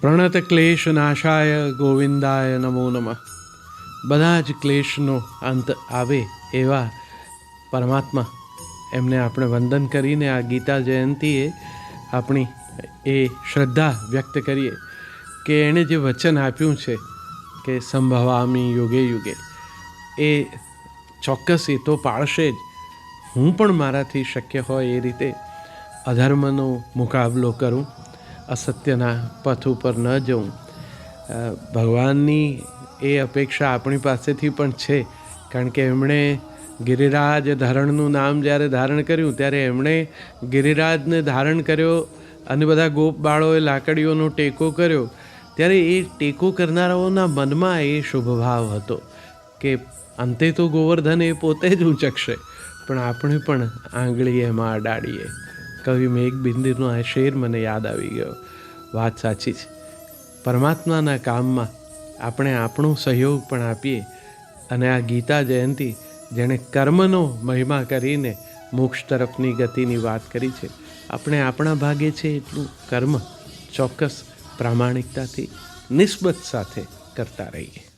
પ્રણત ક્લેશ નાશાય ગોવિંદાય નમો નમઃ. બધા જ ક્લેશનો અંત આવે એવા પરમાત્મા, એમને આપણે વંદન કરીને આ ગીતા જયંતીએ આપણી એ શ્રદ્ધા વ્યક્ત કરીએ કે એણે જે વચન આપ્યું છે કે સંભવામી યુગે યુગે, એ ચોક્કસ એ તો પાળશે જ. હું પણ મારાથી શક્ય હોય એ રીતે અધર્મનો મુકાબલો કરું, અસત્યના પથ ઉપર ન જઉં. ભગવાનની એ અપેક્ષા આપણી પાસેથી પણ છે, કારણ કે એમણે ગિરિરાજ ધરણનું નામ જ્યારે ધારણ કર્યું ત્યારે એમણે ગિરિરાજને ધારણ કર્યો અને બધા ગોપ બાળોએ લાકડીઓનો ટેકો કર્યો, ત્યારે એ ટેકો કરનારાઓના મનમાં એ શુભ ભાવ હતો કે અંતે તો ગોવર્ધન એ પોતે જ ઊંચકશે, પણ આપણે પણ આંગળી એમાં અડાડીએ. કવિ મેઘબિંદુનો આ શેર મને યાદ આવી ગયો. વાત સાચી છે. પરમાત્માના કામમાં આપણે આપણો સહયોગ પણ આપીએ. અને આ ગીતા જયંતી જેણે કર્મનો મહિમા કરીને મોક્ષ તરફની ગતિની વાત કરી છે, આપણે આપણા ભાગે છે એટલું કર્મ ચોક્કસ પ્રામાણિકતાથી નિસ્બત સાથે કરતા રહીએ.